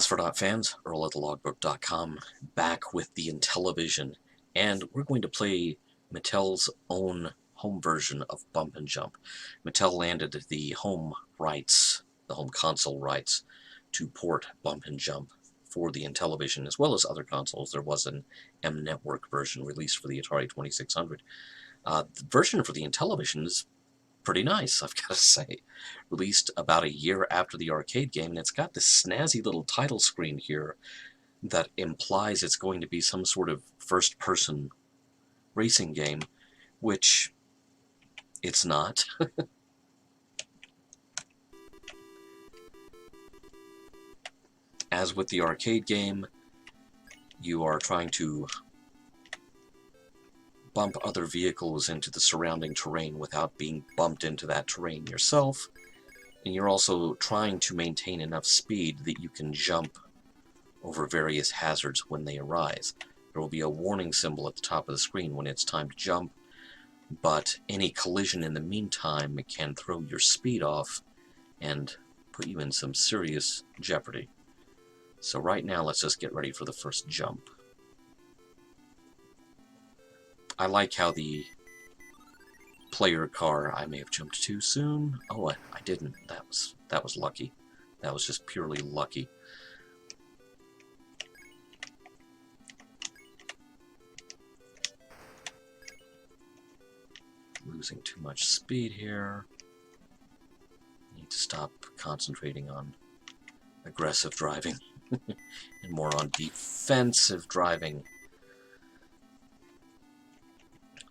Phosphor.fans, Earl at thelogbook.com, back with the Intellivision, and we're going to play Mattel's own home version of Bump and Jump. Mattel landed the home rights, the home console rights, to port Bump and Jump for the Intellivision, as well as other consoles. There was an M-Network version released for the Atari 2600. The version for the Intellivision is pretty nice, I've got to say. Released about a year after the arcade game, and it's got this snazzy little title screen here that implies it's going to be some sort of first-person racing game, which it's not. As with the arcade game, you are trying to bump other vehicles into the surrounding terrain without being bumped into that terrain yourself, and you're also trying to maintain enough speed that you can jump over various hazards when they arise. There will be a warning symbol at the top of the screen when it's time to jump, but any collision in the meantime can throw your speed off and put you in some serious jeopardy. So right now, let's just get ready for the first jump. I like how the player car, I may have jumped too soon. Oh, I didn't. That was lucky. That was just purely lucky. Losing too much speed here. Need to stop concentrating on aggressive driving and more on defensive driving.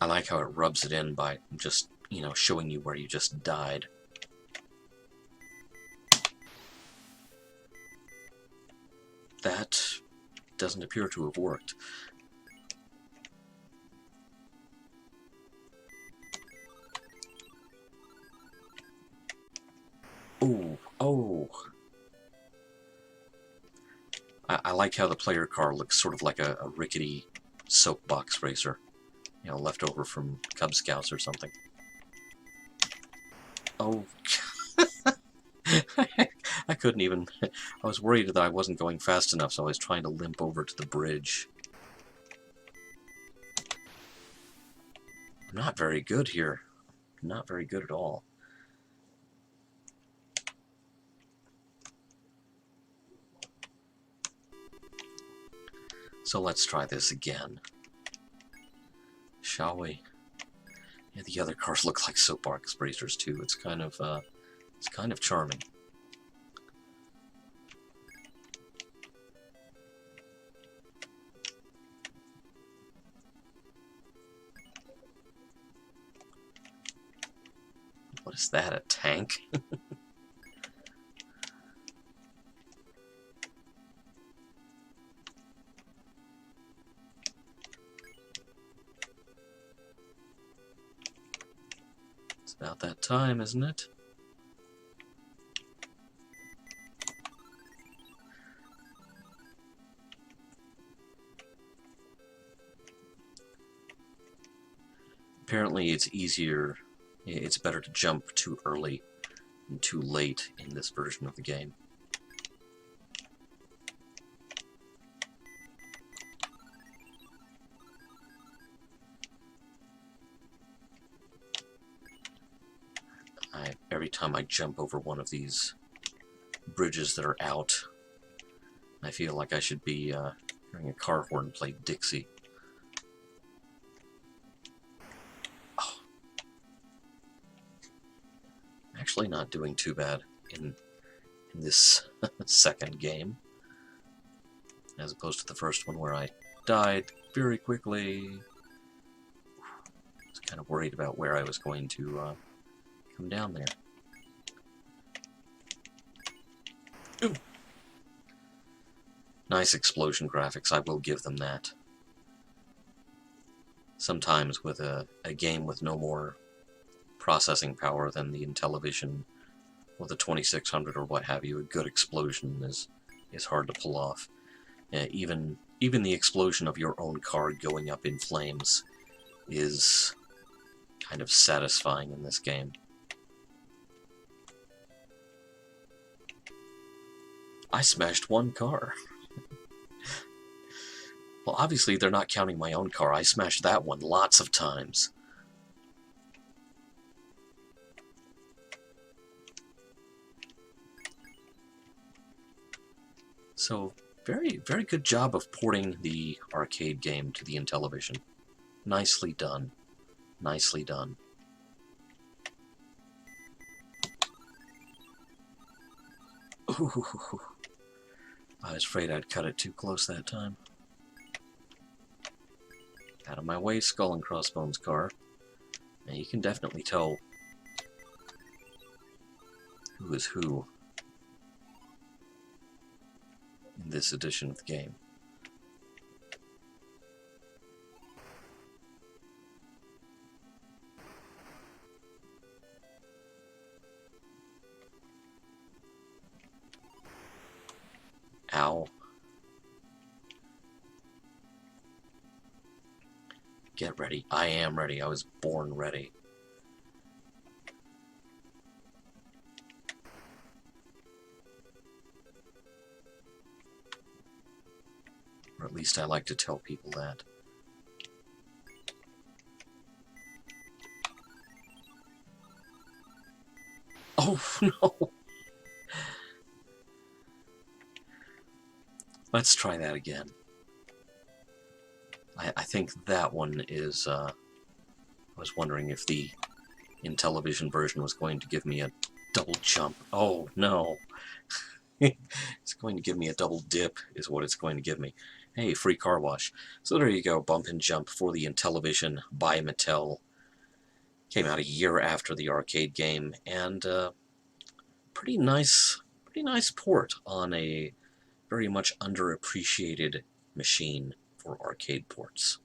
I like how it rubs it in by just, showing you where you just died. That doesn't appear to have worked. Oh. I like how the player car looks sort of like a rickety soapbox racer. Left over from Cub Scouts or something. Oh, I couldn't even. I was worried that I wasn't going fast enough, so I was trying to limp over to the bridge. I'm not very good here. Not very good at all. So let's try this again. Shall we? Yeah, the other cars look like soapbox racers too. It's kind of charming. What is that? A tank? About that time, isn't it? Apparently it's better to jump too early than too late in this version of the game. Every time I jump over one of these bridges that are out, I feel like I should be hearing a car horn play Dixie. Oh. Actually not doing too bad in this second game, as opposed to the first one where I died very quickly. I was kind of worried about where I was going to come down there. Ooh. Nice explosion graphics, I will give them that. Sometimes with a game with no more processing power than the Intellivision or the 2600 or what have you, a good explosion is hard to pull off. Even the explosion of your own car going up in flames is kind of satisfying in this game. I smashed one car. Well, obviously they're not counting my own car. I smashed that one lots of times. So, very, very good job of porting the arcade game to the Intellivision. Nicely done. Nicely done. Ooh. I was afraid I'd cut it too close that time. Out of my way, Skull and Crossbones car. And you can definitely tell who is who in this edition of the game. Ow. Get ready. I am ready. I was born ready. Or at least I like to tell people that. Oh, no! Let's try that again. I think that one is, I was wondering if the Intellivision version was going to give me a double jump. Oh, no. It's going to give me a double dip, is what it's going to give me. Hey, free car wash. So there you go, Bump and Jump for the Intellivision by Mattel. Came out a year after the arcade game, and pretty nice port on a very much underappreciated machine for arcade ports.